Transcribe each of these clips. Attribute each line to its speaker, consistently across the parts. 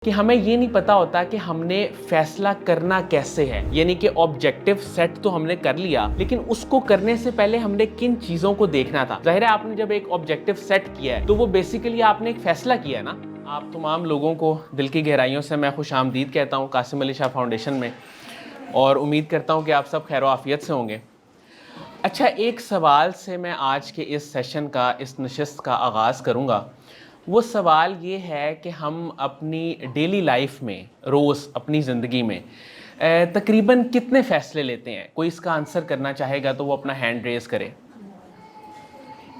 Speaker 1: कि हमें ये नहीं पता होता कि हमने फैसला करना कैसे है। यानी कि ऑब्जेक्टिव सेट तो हमने कर लिया, लेकिन उसको करने से पहले हमने किन चीज़ों को देखना था। जाहिर है आपने जब एक ऑब्जेक्टिव सेट किया है तो वो बेसिकली आपने एक फैसला किया है ना। आप तमाम लोगों को दिल की गहराइयों से मैं खुशामदीद कहता हूँ कासिम अली शाह फाउंडेशन में, और उम्मीद करता हूँ कि आप सब खैर आफियत से होंगे। अच्छा, एक सवाल से मैं आज के इस सेशन का, इस नशिस्त का आगाज़ करूँगा। वो सवाल ये है कि हम अपनी डेली लाइफ में, रोज़ अपनी ज़िंदगी में तकरीबन कितने फ़ैसले लेते हैं। कोई इसका आंसर करना चाहेगा तो वो अपना हैंड रेज़ करे।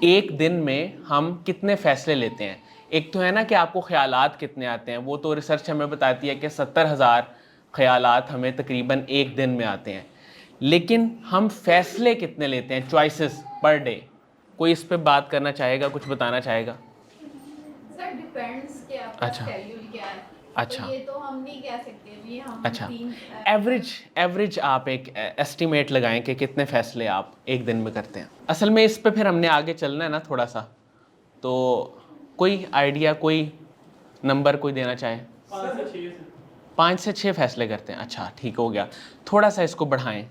Speaker 1: एक दिन में हम कितने फ़ैसले लेते हैं। एक तो है ना कि आपको ख़यालात कितने आते हैं, वो तो रिसर्च हमें बताती है कि 70,000 ख़यालात हमें तकरीबन एक दिन में आते हैं। लेकिन हम फ़ैसले कितने लेते हैं, चॉइसेस पर डे। कोई इस पे बात करना चाहेगा, कुछ बताना चाहेगा?
Speaker 2: सर डिपेंड्स कि आपका
Speaker 1: अच्छा
Speaker 2: शेड्यूल क्या है।
Speaker 1: अच्छा
Speaker 2: तो ये तो हम नहीं कह सकते भी हम
Speaker 1: अच्छा।
Speaker 2: तीन
Speaker 1: एवरेज आप एक एस्टिमेट लगाएं कि कितने फ़ैसले आप एक दिन में करते हैं। असल में इस पे फिर हमने आगे चलना है ना थोड़ा सा, तो कोई आइडिया, कोई नंबर कोई देना चाहे? 5 से 6 फैसले करते हैं। अच्छा, ठीक हो गया, थोड़ा सा इसको बढ़ाएं।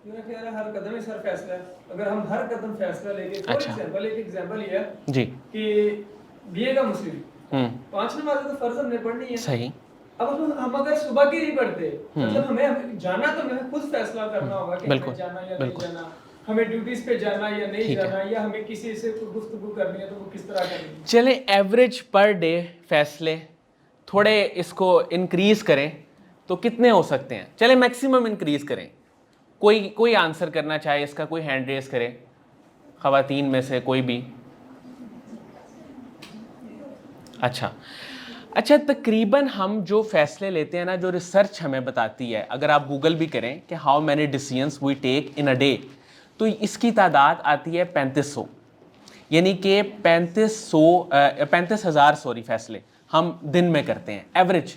Speaker 3: मेरा ख्याल है हर कदम ही सर फैसला है। अगर हम हर कदम फैसला लेके, फॉर
Speaker 1: अच्छा
Speaker 3: एग्जांपल, एक एग्जांपल ये है
Speaker 1: जी।
Speaker 3: कि बीए का मुस्लिम
Speaker 1: हम्म
Speaker 3: 5 नमाज़ें तो फर्ज हमने पढ़नी है।
Speaker 1: सही।
Speaker 3: अब हम अगर सुबह की नहीं पढ़ते, मतलब
Speaker 1: हम्म
Speaker 3: हमें जाना तो हमें खुद फैसला करना होगा कि
Speaker 1: बिल्कुल
Speaker 3: हमें जाना या नहीं
Speaker 1: बिल्कुल
Speaker 3: जाना, हमें ड्यूटीज पे जाना या नहीं
Speaker 1: ठीक है।
Speaker 3: जाना, या हमें किसी से कोई गुफ्तगू करनी है तो वो किस तरह करनी है।
Speaker 1: चलें, एवरेज पर डे फैसले थोड़े इसको इंक्रीज़ करें तो कितने हो सकते हैं? चलें मैक्सिमम इंक्रीज़ करें। कोई आंसर करना चाहे इसका, कोई हैंड रेस करे, ख़वातीन में से कोई भी। अच्छा, तकरीबन हम जो फ़ैसले लेते हैं ना, जो रिसर्च हमें बताती है, अगर आप गूगल भी करें कि how many decisions we take in a day, तो इसकी तादाद आती है 3500। यानी कि 35,000 फैसले हम दिन में करते हैं। एवरेज।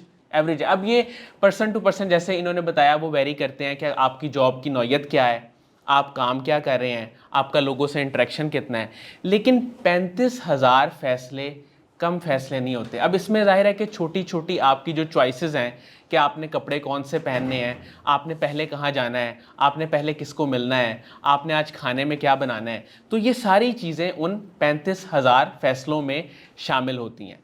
Speaker 1: अब ये पर्सन टू पर्सन, जैसे इन्होंने बताया, वो वेरी करते हैं कि आपकी जॉब की नौयत क्या है, आप काम क्या कर रहे हैं, आपका लोगों से इंटरेक्शन कितना है। लेकिन 35,000 फैसले कम फैसले नहीं होते। अब इसमें जाहिर है कि छोटी छोटी आपकी जो चॉइसेस हैं कि आपने कपड़े कौन से पहनने हैं, आपने पहले कहाँ जाना है, आपने पहले किसको मिलना है, आपने आज खाने में क्या बनाना है, तो ये सारी चीज़ें उन 35,000 फैसलों में शामिल होती हैं।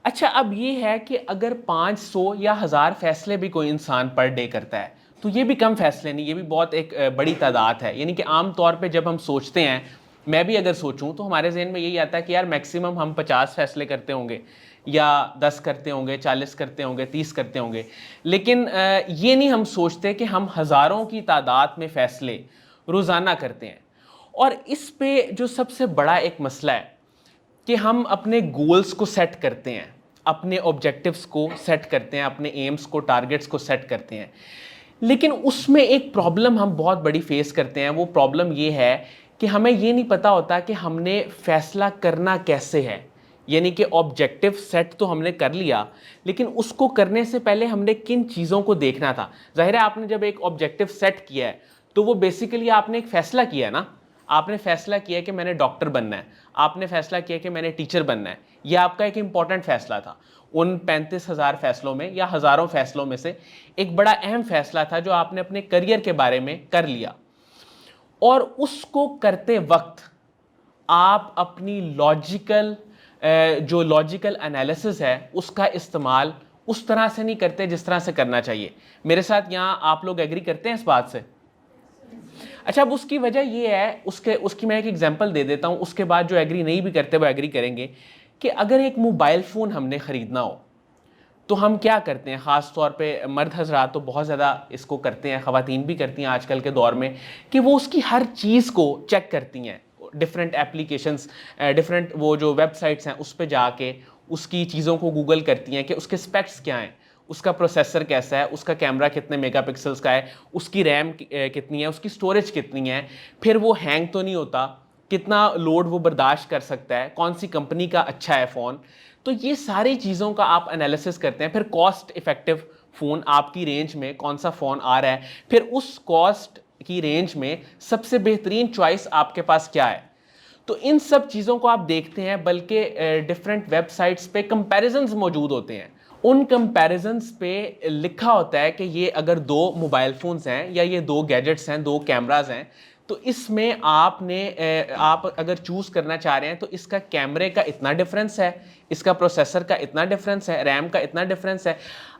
Speaker 1: अच्छा, अब ये है कि अगर 500 या 1000 फैसले भी कोई इंसान पर डे करता है तो ये भी कम फैसले नहीं, ये भी बहुत एक बड़ी तादाद है। यानी कि आम तौर पे जब हम सोचते हैं, मैं भी अगर सोचूं तो हमारे जहन में यही आता है कि यार मैक्सिमम हम 50 फैसले करते होंगे, या 10 करते होंगे, 40 करते होंगे, 30 करते होंगे। लेकिन ये नहीं हम सोचते कि हम हज़ारों की तादाद में फ़ैसले रोज़ाना करते हैं। और इस पे जो सबसे बड़ा एक मसला है कि हम अपने गोल्स को सेट करते हैं, अपने ऑब्जेक्टिव्स को सेट करते हैं, अपने एम्स को, टारगेट्स को सेट करते हैं, लेकिन उसमें एक प्रॉब्लम हम बहुत बड़ी फेस करते हैं। वो प्रॉब्लम ये है कि हमें ये नहीं पता होता कि हमने फैसला करना कैसे है। यानी कि ऑब्जेक्टिव सेट तो हमने कर लिया, लेकिन उसको करने से पहले हमने किन चीज़ों को देखना था। जाहिर है आपने जब एक ऑब्जेक्टिव सेट किया है तो वो बेसिकली आपने एक फ़ैसला किया है ना। आपने फ़ैसला किया कि मैंने डॉक्टर बनना है, आपने फ़ैसला किया कि मैंने टीचर बनना है। यह आपका एक इम्पॉर्टेंट फ़ैसला था। उन 35,000 फैसलों में या हज़ारों फैसलों में से एक बड़ा अहम फ़ैसला था जो आपने अपने करियर के बारे में कर लिया। और उसको करते वक्त आप अपनी जो लॉजिकल एनालिसिस है उसका इस्तेमाल उस तरह से नहीं करते जिस तरह से करना चाहिए। मेरे साथ यहाँ आप लोग एग्री करते हैं इस बात से? अच्छा, अब उसकी वजह ये है, उसकी मैं एक एग्जांपल दे देता हूँ, उसके बाद जो एग्री नहीं भी करते वो एग्री करेंगे कि अगर एक मोबाइल फ़ोन हमने ख़रीदना हो तो हम क्या करते हैं। ख़ास तौर पे मर्द हजरात तो बहुत ज़्यादा इसको करते हैं, ख़वातीन भी करती हैं आजकल के दौर में, कि वो उसकी हर चीज़ को चेक करती हैं। डिफरेंट एप्लीकेशंस, डिफरेंट वो जो वेबसाइट्स हैं उस पर जाके उसकी चीज़ों को गूगल करती हैं कि उसके स्पेक्स क्या हैं, उसका प्रोसेसर कैसा है, उसका कैमरा कितने मेगापिक्सल्स का है, उसकी रैम कितनी है, उसकी स्टोरेज कितनी है, फिर वो हैंग तो नहीं होता, कितना लोड वो बर्दाश्त कर सकता है, कौन सी कंपनी का अच्छा है फ़ोन। तो ये सारी चीज़ों का आप एनालिसिस करते हैं। फिर कॉस्ट इफ़ेक्टिव फ़ोन आपकी रेंज में कौन सा फ़ोन आ रहा है, फिर उस कॉस्ट की रेंज में सबसे बेहतरीन चॉइस आपके पास क्या है। तो इन सब चीज़ों को आप देखते हैं, बल्कि डिफरेंट वेबसाइट्स पे कंपैरिजंस मौजूद होते हैं उन कंपैरिजन्स पे लिखा होता है कि ये अगर 2 मोबाइल फ़ोन्स हैं या ये 2 गैजेट्स हैं, 2 कैमराज हैं, तो इसमें आप अगर चूज़ करना चाह रहे हैं तो इसका कैमरे का इतना डिफरेंस है, इसका प्रोसेसर का इतना डिफरेंस है, रैम का इतना डिफरेंस है।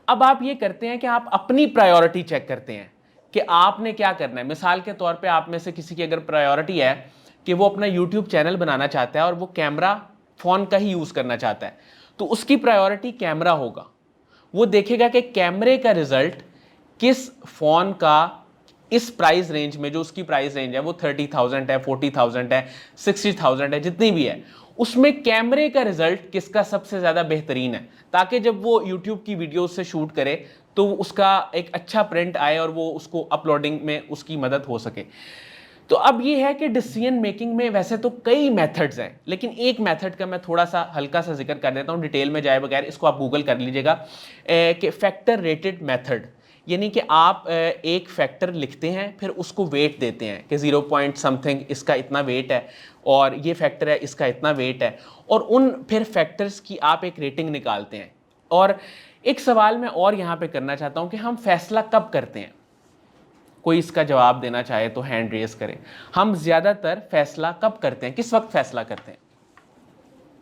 Speaker 1: अब आप ये करते हैं कि आप अपनी प्रायोरिटी चेक करते हैं कि आपने क्या करना है। मिसाल के तौर पे आप में से किसी की अगर प्रायोरिटी है कि वो अपना यूट्यूब चैनल बनाना चाहता है और वो कैमरा फ़ोन का ही यूज़ करना चाहता है, तो उसकी प्रायोरिटी कैमरा होगा। वो देखेगा कि कैमरे का रिजल्ट किस फ़ोन का इस प्राइस रेंज में, जो उसकी प्राइस रेंज है वो 30,000 है, 40,000 है, 60,000 है, जितनी भी है, उसमें कैमरे का रिजल्ट किसका सबसे ज़्यादा बेहतरीन है, ताकि जब वो यूट्यूब की वीडियो से शूट करे तो उसका एक अच्छा प्रिंट आए और वो उसको अपलोडिंग में उसकी मदद हो सके। तो अब ये है कि डिसीजन मेकिंग में वैसे तो कई मेथड्स हैं, लेकिन एक मेथड का मैं थोड़ा सा हल्का सा जिक्र कर देता हूँ डिटेल में जाए बगैर। इसको आप गूगल कर लीजिएगा कि फैक्टर रेटेड मेथड, यानी कि आप एक फैक्टर लिखते हैं, फिर उसको वेट देते हैं कि 0 पॉइंट समथिंग इसका इतना वेट है और ये फैक्टर है इसका इतना वेट है, और उन फिर फैक्टर्स की आप एक रेटिंग निकालते हैं। और एक सवाल मैं और यहाँ पे करना चाहता हूँ कि हम फैसला कब करते हैं? कोई इसका जवाब देना चाहे तो हैंड रेज करें। हम ज़्यादातर फैसला कब करते हैं, किस वक्त फैसला करते हैं?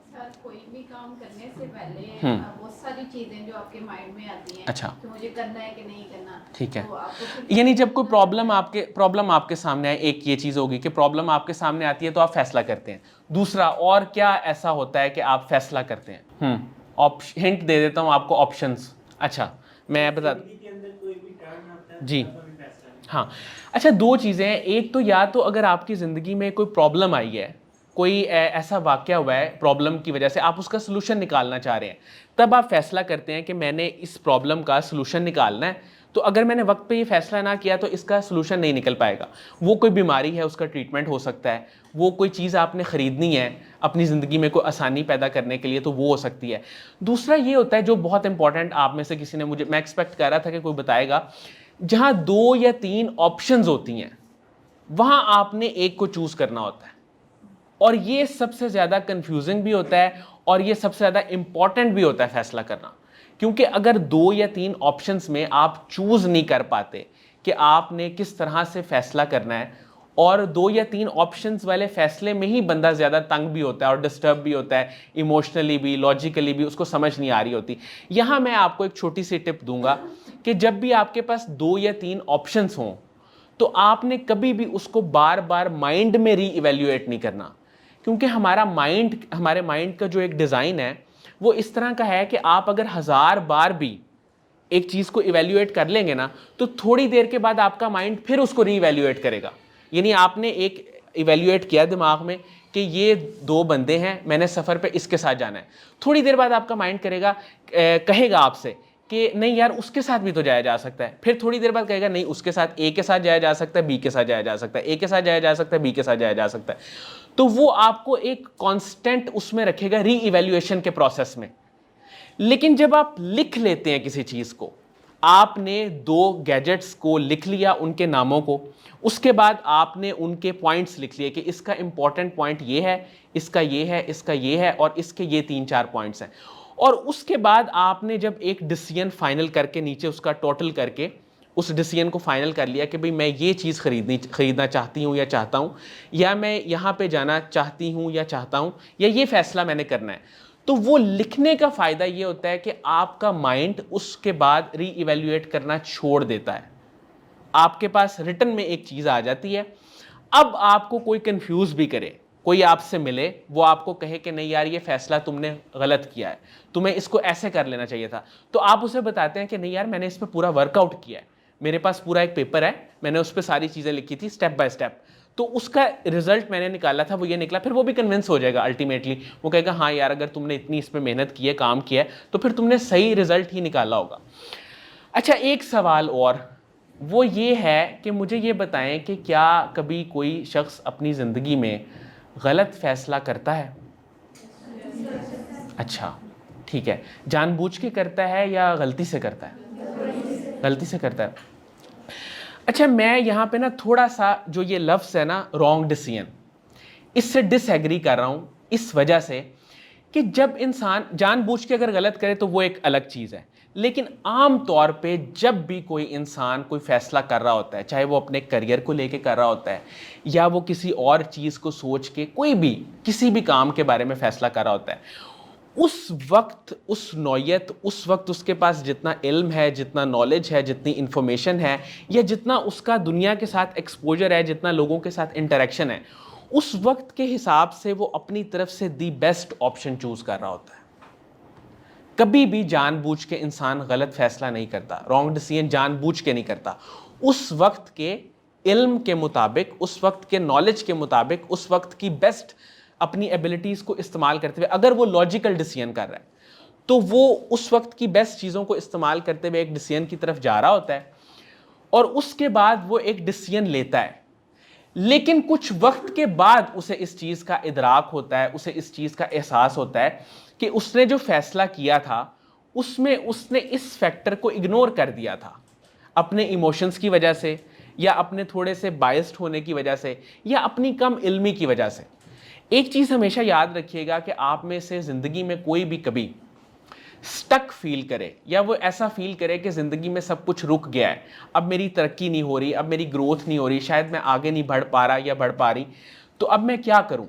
Speaker 2: सर कोई भी काम करने से पहले बहुत सारी चीजें जो आपके माइंड में आती हैं।
Speaker 1: अच्छा।
Speaker 2: कि मुझे करना है कि नहीं करना।
Speaker 1: ठीक है।
Speaker 2: तो आपको
Speaker 1: यानी जब कोई प्रॉब्लम आपके सामने आए, एक ये चीज़ होगी कि प्रॉब्लम आपके सामने आती है तो आप फैसला करते हैं। दूसरा, और क्या ऐसा होता है कि आप फैसला करते हैं? हिंट दे देता हूँ आपको, ऑप्शंस। अच्छा, मैं बता जी हाँ। अच्छा, 2 चीज़ें हैं। एक तो या तो अगर आपकी ज़िंदगी में कोई प्रॉब्लम आई है, कोई ऐसा वाक़या हुआ है प्रॉब्लम की वजह से, आप उसका सलूशन निकालना चाह रहे हैं, तब आप फैसला करते हैं कि मैंने इस प्रॉब्लम का सलूशन निकालना है। तो अगर मैंने वक्त पे ये फैसला ना किया तो इसका सलूशन नहीं निकल पाएगा। वो कोई बीमारी है, उसका ट्रीटमेंट हो सकता है, वो कोई चीज़ आपने ख़रीदनी है अपनी ज़िंदगी में कोई आसानी पैदा करने के लिए, तो वो हो सकती है। दूसरा ये होता है जो बहुत इंपॉर्टेंट, आप में से किसी ने मुझे, मैं एक्सपेक्ट कर रहा था कि कोई बताएगा, जहाँ 2 या 3 ऑप्शंस होती हैं वहाँ आपने एक को चूज़ करना होता है, और ये सबसे ज़्यादा कंफ्यूजिंग भी होता है और ये सबसे ज़्यादा इंपॉर्टेंट भी होता है फैसला करना। क्योंकि अगर 2 या 3 ऑप्शंस में आप चूज़ नहीं कर पाते कि आपने किस तरह से फैसला करना है, और 2 या 3 ऑप्शंस वाले फैसले में ही बंदा ज़्यादा तंग भी होता है और डिस्टर्ब भी होता है, इमोशनली भी, लॉजिकली भी, उसको समझ नहीं आ रही होती। यहाँ मैं आपको एक छोटी सी टिप दूंगा कि जब भी आपके पास 2 या 3 ऑप्शंस हों तो आपने कभी भी उसको बार बार माइंड में री इवेल्युएट नहीं करना, क्योंकि हमारे माइंड का जो एक डिज़ाइन है वो इस तरह का है कि आप अगर 1000 बार भी एक चीज़ को इवेल्युएट कर लेंगे ना, तो थोड़ी देर के बाद आपका माइंड फिर उसको री इवेल्युएट करेगा। यानी आपने एक इवेल्युएट किया दिमाग में कि ये 2 बंदे हैं, मैंने सफ़र पे इसके साथ जाना है, थोड़ी देर बाद आपका माइंड कहेगा आपसे कि नहीं यार उसके साथ भी तो जाया जा सकता है, फिर थोड़ी देर बाद कहेगा नहीं उसके साथ, ए के साथ जाया जा सकता है, बी के साथ जाया जा सकता है, ए के साथ जाया जा सकता है, बी के साथ जाया जा सकता है। तो वो आपको एक कांस्टेंट उसमें रखेगा री इवेल्युएशन के प्रोसेस में। लेकिन जब आप लिख लेते हैं किसी चीज़ को, आपने 2 गैजेट्स को लिख लिया, उनके नामों को, उसके बाद आपने उनके पॉइंट्स लिख लिए कि इसका इंपॉर्टेंट पॉइंट ये है, इसका ये है, इसका ये है, और इसके ये 3-4 पॉइंट्स हैं, और उसके बाद आपने जब एक डिसीजन फाइनल करके नीचे उसका टोटल करके उस डिसीजन को फाइनल कर लिया कि भाई मैं ये चीज़ खरीदना चाहती हूँ या चाहता हूँ, या मैं यहाँ पे जाना चाहती हूँ या चाहता हूँ, या ये फैसला मैंने करना है, तो वो लिखने का फ़ायदा ये होता है कि आपका माइंड उसके बाद री इवेल्युएट करना छोड़ देता है। आपके पास रिटन में एक चीज़ आ जाती है। अब आपको कोई कंफ्यूज भी करे, कोई आपसे मिले, वो आपको कहे कि नहीं यार ये फैसला तुमने गलत किया है, तुम्हें इसको ऐसे कर लेना चाहिए था, तो आप उसे बताते हैं कि नहीं यार मैंने इस पर पूरा वर्कआउट किया है, मेरे पास पूरा एक पेपर है, मैंने उस पर सारी चीज़ें लिखी थी स्टेप बाय स्टेप, तो उसका रिजल्ट मैंने निकाला था वो ये निकला। फिर वो भी कन्विंस हो जाएगा अल्टीमेटली, वो कहेगा हाँ यार अगर तुमने इतनी इस पर मेहनत की है, काम किया है, तो फिर तुमने सही रिजल्ट ही निकाला होगा। अच्छा, एक सवाल और, वो ये है कि मुझे ये बताएं कि क्या कभी कोई शख्स अपनी ज़िंदगी में गलत फैसला करता है? अच्छा ठीक है, जानबूझ के करता है या गलती से करता है? गलती से करता है। अच्छा, मैं यहाँ पे ना थोड़ा सा जो ये लफ्ज़ है ना रॉन्ग डिसीजन, इससे डिसएग्री कर रहा हूँ, इस वजह से कि जब इंसान जानबूझ के अगर गलत करे तो वो एक अलग चीज़ है, लेकिन आम तौर पे जब भी कोई इंसान कोई फैसला कर रहा होता है, चाहे वो अपने करियर को लेके कर रहा होता है या वो किसी और चीज़ को सोच के कोई भी किसी भी काम के बारे में फैसला कर रहा होता है, उस वक्त उस नौयत, उस वक्त उसके पास जितना इल्म है, जितना नॉलेज है, जितनी इंफॉर्मेशन है, या जितना उसका दुनिया के साथ एक्सपोजर है, जितना लोगों के साथ इंटरेक्शन है, उस वक्त के हिसाब से वो अपनी तरफ से दी बेस्ट ऑप्शन चूज कर रहा होता है। कभी भी जानबूझ के इंसान गलत फैसला नहीं करता, रॉन्ग डिसीजन जानबूझ के नहीं करता। उस वक्त के इल्म के मुताबिक, उस वक्त के नॉलेज के मुताबिक, उस वक्त की बेस्ट अपनी एबिलिटीज को इस्तेमाल करते हुए अगर वो लॉजिकल डिसीजन कर रहा है तो वो उस वक्त की बेस्ट चीज़ों को इस्तेमाल करते हुए एक डिसीजन की तरफ जा रहा होता है और उसके बाद वो एक डिसीजन लेता है। लेकिन कुछ वक्त के बाद उसे इस चीज़ का इदराक होता है, उसे इस चीज़ का एहसास होता है कि उसने जो फैसला किया था उसमें उसने इस फैक्टर को इग्नोर कर दिया था, अपने इमोशंस की वजह से या अपने थोड़े से बायस्ड होने की वजह से या अपनी कम इल्मी की वजह से। एक चीज़ हमेशा याद रखिएगा कि आप में से ज़िंदगी में कोई भी कभी स्टक फील करे या वो ऐसा फील करे कि ज़िंदगी में सब कुछ रुक गया है, अब मेरी तरक्की नहीं हो रही, अब मेरी ग्रोथ नहीं हो रही, शायद मैं आगे नहीं बढ़ पा रहा या बढ़ पा रही, तो अब मैं क्या करूं,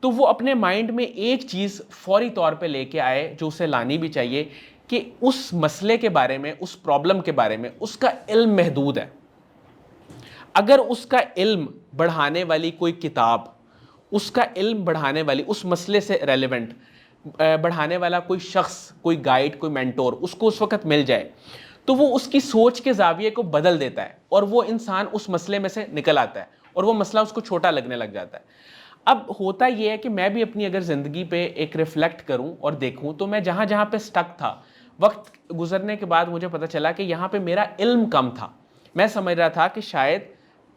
Speaker 1: तो वो अपने माइंड में एक चीज़ फौरी तौर पे लेके आए जो उसे लानी भी चाहिए कि उस मसले के बारे में, उस प्रॉब्लम के बारे में उसका इल्म महदूद है। अगर उसका इल्म बढ़ाने वाली कोई किताब, उसका इल्म बढ़ाने वाली, उस मसले से रेलेवेंट बढ़ाने वाला कोई शख्स, कोई गाइड, कोई मेंटोर उसको उस वक्त मिल जाए तो वो उसकी सोच के जाविये को बदल देता है और वो इंसान उस मसले में से निकल आता है और वो मसला उसको छोटा लगने लग जाता है। अब होता ये है कि मैं भी अपनी अगर ज़िंदगी पे एक रिफ्लेक्ट करूं और देखूं तो मैं जहाँ जहाँ पे स्टक था, वक्त गुजरने के बाद मुझे पता चला कि यहाँ पे मेरा इल्म कम था। मैं समझ रहा था कि शायद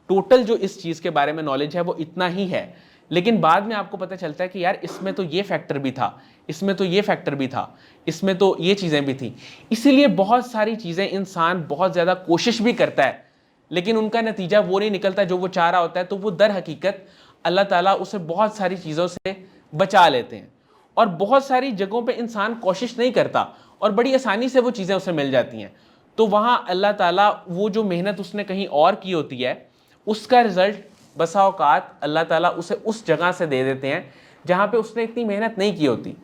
Speaker 1: टोटल जो इस चीज़ के बारे में नॉलेज है वो इतना ही है, लेकिन बाद में आपको पता चलता है कि यार इसमें तो ये फैक्टर भी था, इसमें तो ये फैक्टर भी था, इसमें तो ये चीज़ें भी थी। इसीलिए बहुत सारी चीज़ें इंसान बहुत ज़्यादा कोशिश भी करता है लेकिन उनका नतीजा वो नहीं निकलता जो वो चाह रहा होता है, तो वो दर हकीकत अल्लाह ताला उसे बहुत सारी चीज़ों से बचा लेते हैं। और बहुत सारी जगहों पे इंसान कोशिश नहीं करता और बड़ी आसानी से वो चीज़ें उसे मिल जाती हैं, तो वहाँ अल्लाह ताला वो जो मेहनत उसने कहीं और की होती है उसका रिज़ल्ट बसा औकात अल्लाह ताला उसे उस जगह से दे देते हैं जहाँ पे उसने इतनी मेहनत नहीं की होती,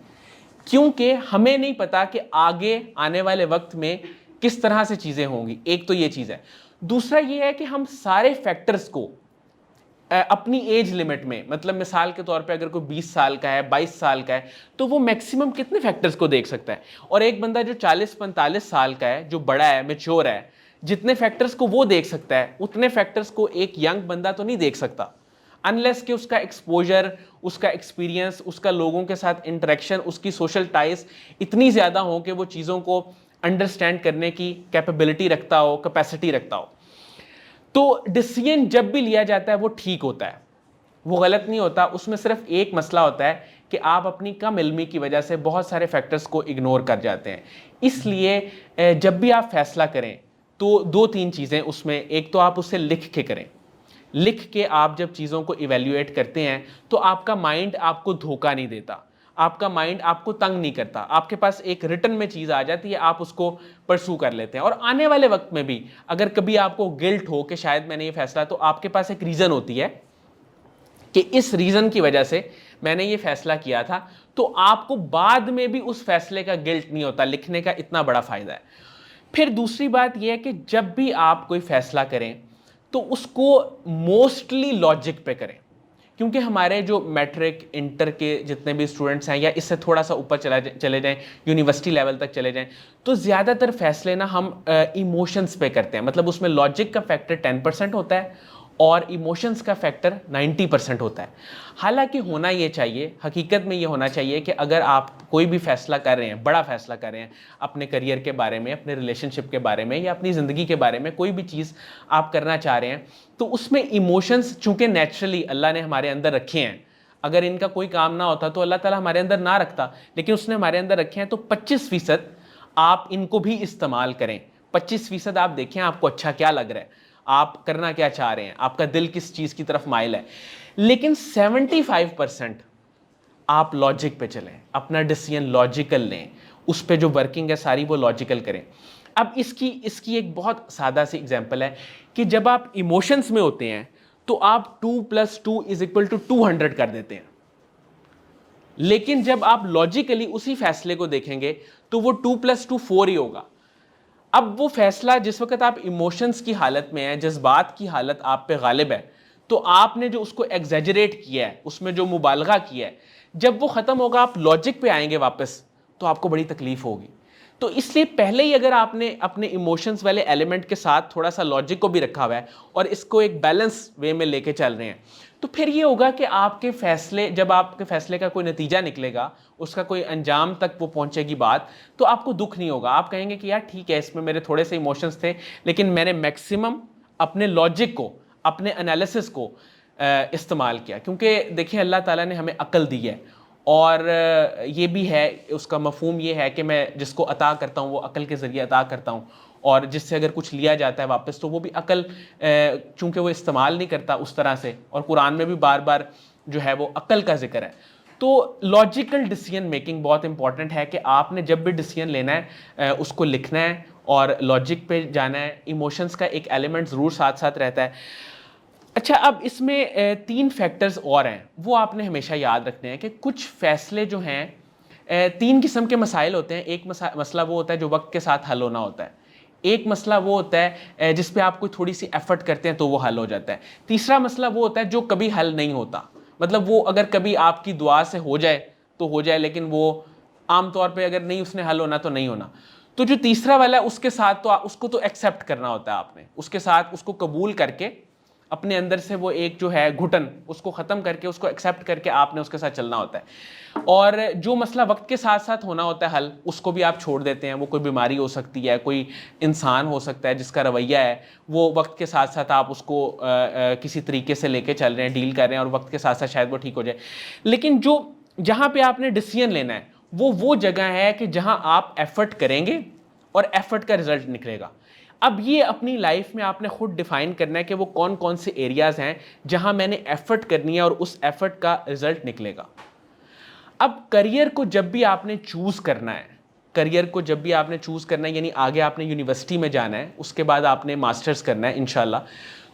Speaker 1: क्योंकि हमें नहीं पता कि आगे आने वाले वक्त में किस तरह से चीज़ें होंगी। एक तो ये चीज़ है। दूसरा ये है कि हम सारे फैक्टर्स को अपनी एज लिमिट में, मतलब मिसाल के तौर पे अगर कोई 20 साल का है, 22 साल का है, तो वो मैक्सिमम कितने फैक्टर्स को देख सकता है, और एक बंदा जो 40-45 साल का है, जो बड़ा है, मैच्योर है, जितने फैक्टर्स को वो देख सकता है उतने फैक्टर्स को एक यंग बंदा तो नहीं देख सकता, अनलेस कि उसका एक्सपोजर, उसका एक्सपीरियंस, उसका लोगों के साथ इंटरेक्शन, उसकी सोशल टाइज इतनी ज़्यादा हो कि वो चीज़ों को अंडरस्टैंड करने की कैपेबिलिटी रखता हो, कैपेसिटी रखता हो। तो डिसीजन जब भी लिया जाता है वो ठीक होता है, वो गलत नहीं होता। उसमें सिर्फ एक मसला होता है कि आप अपनी कम इल्मी की वजह से बहुत सारे फैक्टर्स को इग्नोर कर जाते हैं। इसलिए जब भी आप फैसला करें तो 2-3 चीज़ें उसमें, एक तो आप उसे लिख के करें। लिख के आप जब चीज़ों को इवेल्युएट करते हैं तो आपका माइंड आपको धोखा नहीं देता, आपका माइंड आपको तंग नहीं करता, आपके पास एक रिटर्न में चीज़ आ जाती है, आप उसको परसू कर लेते हैं। और आने वाले वक्त में भी अगर कभी आपको गिल्ट हो कि शायद मैंने ये फैसला, तो आपके पास एक रीज़न होती है कि इस रीज़न की वजह से मैंने ये फैसला किया था, तो आपको बाद में भी उस फैसले का गिल्ट नहीं होता। लिखने का इतना बड़ा फ़ायदा है। फिर दूसरी बात यह है कि जब भी आप कोई फैसला करें तो उसको मोस्टली लॉजिक पे करें, क्योंकि हमारे जो मैट्रिक, इंटर के जितने भी स्टूडेंट्स हैं या इससे थोड़ा सा ऊपर चले जाएं, यूनिवर्सिटी लेवल तक चले जाएं, तो ज़्यादातर फैसले ना हम इमोशंस पे करते हैं। मतलब उसमें लॉजिक का फैक्टर 10% होता है और इमोशंस का फैक्टर 90% होता है। हालांकि होना ये चाहिए, हकीकत में ये होना चाहिए कि अगर आप कोई भी फैसला कर रहे हैं, बड़ा फैसला कर रहे हैं अपने करियर के बारे में, अपने रिलेशनशिप के बारे में या अपनी ज़िंदगी के बारे में, कोई भी चीज़ आप करना चाह रहे हैं, तो उसमें इमोशंस चूँकि नेचुरली अल्लाह ने हमारे अंदर रखे हैं, अगर इनका कोई काम ना होता तो अल्लाह ताला हमारे अंदर ना रखता, लेकिन उसने हमारे अंदर रखे हैं, तो 25% आप इनको भी इस्तेमाल करें। 25% आप देखें आपको अच्छा क्या लग रहा है, आप करना क्या चाह रहे हैं, आपका दिल किस चीज़ की तरफ माइल है। लेकिन 75% आप लॉजिक पे चलें, अपना डिसीजन लॉजिकल लें, उस पे जो वर्किंग है सारी वो लॉजिकल करें। अब इसकी एक बहुत सादा सी एग्जांपल है कि जब आप इमोशंस में होते हैं तो आप 2 + 2 = 200 कर देते हैं, लेकिन जब आप लॉजिकली उसी फैसले को देखेंगे तो वो 2 + 2 4 ही होगा। अब वो फैसला जिस वक्त आप इमोशंस की हालत में हैं, जज्बात की हालत आप पे गालिब है, तो आपने जो उसको एग्जैजरेट किया है, उसमें जो मुबालगा किया है, जब वो ख़त्म होगा आप लॉजिक पे आएंगे वापस, तो आपको बड़ी तकलीफ होगी। तो इसलिए पहले ही अगर आपने अपने इमोशंस वाले एलिमेंट के साथ थोड़ा सा लॉजिक को भी रखा हुआ है और इसको एक बैलेंस वे में लेके चल रहे हैं, तो फिर ये होगा कि आपके फैसले, जब आपके फैसले का कोई नतीजा निकलेगा, उसका कोई अंजाम तक वो पहुंचेगी बात, तो आपको दुख नहीं होगा। आप कहेंगे कि यार ठीक है, इसमें मेरे थोड़े से इमोशंस थे, लेकिन मैंने मैक्सिमम अपने लॉजिक को, अपने एनालिसिस को इस्तेमाल किया। क्योंकि देखिए अल्लाह ताला ने हमें अक्ल दी है, और ये भी है, उसका मफहूम ये है कि मैं जिसको अता करता हूँ वो अक्ल के ज़रिए अता करता हूँ, और जिससे अगर कुछ लिया जाता है वापस तो वो भी अक्ल, चूँकि वो इस्तेमाल नहीं करता उस तरह से, और कुरान में भी बार बार जो है वो अक्ल का जिक्र है। तो लॉजिकल डिसीजन मेकिंग बहुत इंपॉर्टेंट है कि आपने जब भी डिसीजन लेना है उसको लिखना है और लॉजिक पे जाना है। इमोशंस का एक एलिमेंट ज़रूर साथ साथ रहता है। अच्छा, अब इसमें 3 फैक्टर्स और हैं, वो आपने हमेशा याद रखने हैं कि कुछ फैसले जो हैं, 3 किस्म के मसाइल होते हैं। एक मसला वो होता है जो वक्त के साथ हल होना होता है, एक मसला वो होता है जिस पे आप कोई थोड़ी सी एफर्ट करते हैं तो वो हल हो जाता है, तीसरा मसला वो होता है जो कभी हल नहीं होता, मतलब वो अगर कभी आपकी दुआ से हो जाए तो हो जाए, लेकिन वो आम तौर पे अगर नहीं उसने हल होना तो नहीं होना। तो जो तीसरा वाला है उसके साथ तो उसको तो एक्सेप्ट करना होता है आपने, उसके साथ उसको कबूल करके अपने अंदर से वो एक जो है घुटन उसको ख़त्म करके उसको एक्सेप्ट करके आपने उसके साथ चलना होता है। और जो मसला वक्त के साथ साथ होना होता है हल, उसको भी आप छोड़ देते हैं। वो कोई बीमारी हो सकती है, कोई इंसान हो सकता है जिसका रवैया है वो वक्त के साथ साथ आप उसको किसी तरीके से लेके चल रहे हैं, डील कर रहे हैं, और वक्त के साथ साथ शायद वो ठीक हो जाए। लेकिन जो जहाँ पे आपने डिसीजन लेना है वो जगह है कि जहाँ आप एफर्ट करेंगे और एफर्ट का रिजल्ट निकलेगा। अब ये अपनी लाइफ में आपने खुद डिफाइन करना है कि वो कौन कौन से एरियाज हैं जहां मैंने एफर्ट करनी है और उस एफर्ट का रिजल्ट निकलेगा। अब करियर को जब भी आपने चूज करना है, यानी आगे आपने यूनिवर्सिटी में जाना है, उसके बाद आपने मास्टर्स करना है इंशाल्लाह,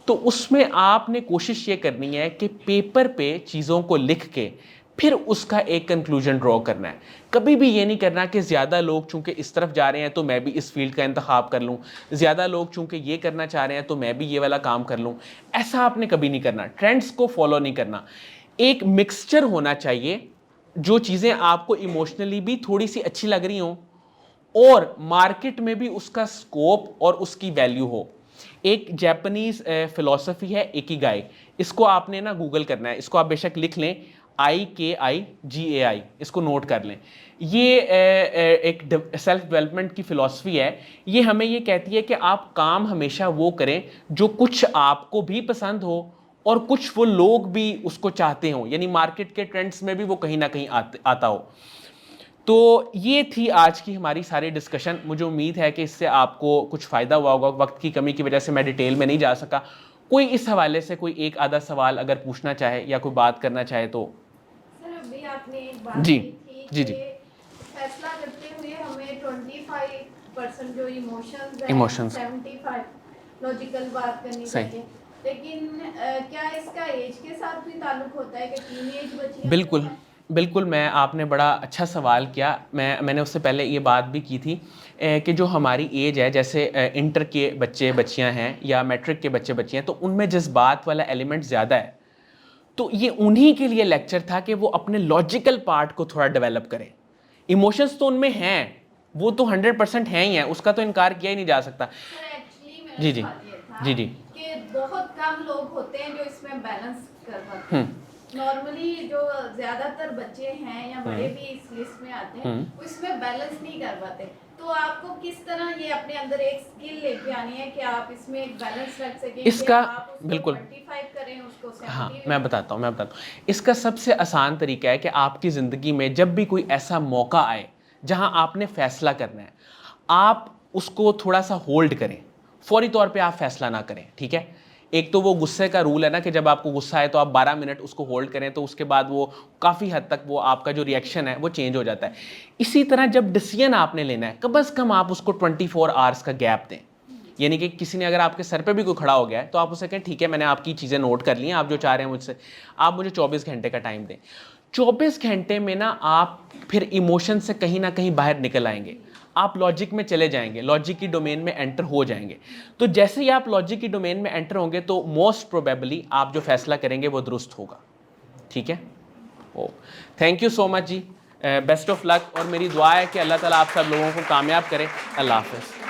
Speaker 1: तो उसमें आपने कोशिश ये करनी है कि पेपर पे चीज़ों को लिख के फिर उसका एक कंक्लूजन ड्रॉ करना है। कभी भी ये नहीं करना कि ज़्यादा लोग चूंकि इस तरफ जा रहे हैं तो मैं भी इस फील्ड का इंतखाब कर लूँ, ज़्यादा लोग चूंकि ये करना चाह रहे हैं तो मैं भी ये वाला काम कर लूँ। ऐसा आपने कभी नहीं करना, ट्रेंड्स को फॉलो नहीं करना। एक मिक्सचर होना चाहिए, जो चीज़ें आपको इमोशनली भी थोड़ी सी अच्छी लग रही हों और मार्केट में भी उसका स्कोप और उसकी वैल्यू हो। एक जापानीज़ फ़िलॉसफी है इकिगाई, इसको आपने ना गूगल करना है, इसको आप बेशक लिख लें, IKIGAI, इसको नोट कर लें। ये एक सेल्फ डेवलपमेंट की फ़िलॉसफी है। ये हमें ये कहती है कि आप काम हमेशा वो करें जो कुछ आपको भी पसंद हो और कुछ वो लोग भी उसको चाहते हों, यानी मार्केट के ट्रेंड्स में भी वो कहीं ना कहीं आता हो। तो ये थी आज की हमारी सारी डिस्कशन। मुझे उम्मीद है कि इससे आपको कुछ फ़ायदा हुआ होगा। वक्त की कमी की वजह से मैं डिटेल में नहीं जा सका। कोई इस हवाले से कोई एक आधा सवाल अगर पूछना चाहे या कोई बात करना चाहे तो।
Speaker 2: सर अभी आपने एक बात
Speaker 1: जी,
Speaker 2: की थी
Speaker 1: जी, जी।
Speaker 2: कि फैसला करते हुए हमें 25% जो इमोशंस
Speaker 1: Emotions।
Speaker 2: 75 लॉजिकल बात करनी
Speaker 1: सही।
Speaker 2: चाहिए। लेकिन क्या इसका एज के साथ भी ताल्लुक होता है कि टीनेज बच्चियां
Speaker 1: बिल्कुल बिल्कुल, मैं आपने बड़ा अच्छा सवाल किया। मैंने उससे पहले ये बात भी की थी कि जो हमारी एज है, जैसे इंटर के बच्चे बच्चियां हैं या मैट्रिक के बच्चे बच्चियां हैं, तो उनमें जज्बात वाला एलिमेंट ज़्यादा है। तो ये उन्हीं के लिए लेक्चर था कि वो अपने लॉजिकल पार्ट को थोड़ा डेवलप करें। इमोशंस तो उनमें हैं, वो तो 100% हैं ही हैं, उसका तो इनकार किया ही नहीं जा सकता।
Speaker 2: सर एक्चुअली मेरा
Speaker 1: जी, जी।
Speaker 2: सवाल ये था
Speaker 1: जी, जी।
Speaker 2: कि बहुत कम लोग होते हैं जो इसमें बैलेंस कर पाते हैं। नॉर्मली जो ज्यादातर बच्चे हैं या बड़े भी इस लिस्ट में आते हैं वो इसमें बैलेंस नहीं कर पाते। तो आपको किस तरह ये अपने अंदर एक स्किल लेके आनी है कि आप इसमें एक बैलेंस रख सकें,
Speaker 1: इसका
Speaker 2: कि आप उसको
Speaker 1: बिल्कुल
Speaker 2: 25 करें, उसको 70
Speaker 1: हाँ,
Speaker 2: में
Speaker 1: मैं बताता हूँ। इसका सबसे आसान तरीका है कि आपकी ज़िंदगी में जब भी कोई ऐसा मौका आए जहाँ आपने फ़ैसला करना है, आप उसको थोड़ा सा होल्ड करें, फौरी तौर पे आप फैसला ना करें, ठीक है? एक तो वो गुस्से का रूल है ना कि जब आपको गुस्सा आए तो आप 12 मिनट उसको होल्ड करें, तो उसके बाद वो काफ़ी हद तक वो आपका जो रिएक्शन है वो चेंज हो जाता है। इसी तरह जब डिसीजन आपने लेना है, कम से कम आप उसको 24 आवर्स का गैप दें। यानी कि किसी ने अगर आपके सर पे भी कोई खड़ा हो गया है तो आप उसे कहें ठीक है, मैंने आपकी चीज़ें नोट कर ली हैं, आप जो चाह रहे हैं मुझसे, आप मुझे 24 घंटे का टाइम दें। 24 घंटे में ना आप फिर इमोशन से कहीं ना कहीं बाहर निकल आएंगे, आप लॉजिक में चले जाएंगे, लॉजिक की डोमेन में एंटर हो जाएंगे। तो जैसे ही आप लॉजिक की डोमेन में एंटर होंगे तो मोस्ट प्रोबेबली आप जो फैसला करेंगे वो दुरुस्त होगा। ठीक है, oh thank you so much जी, बेस्ट ऑफ लक, और मेरी दुआ है कि अल्लाह ताला आप सब लोगों को कामयाब करे। अल्लाह हाफ़िज़।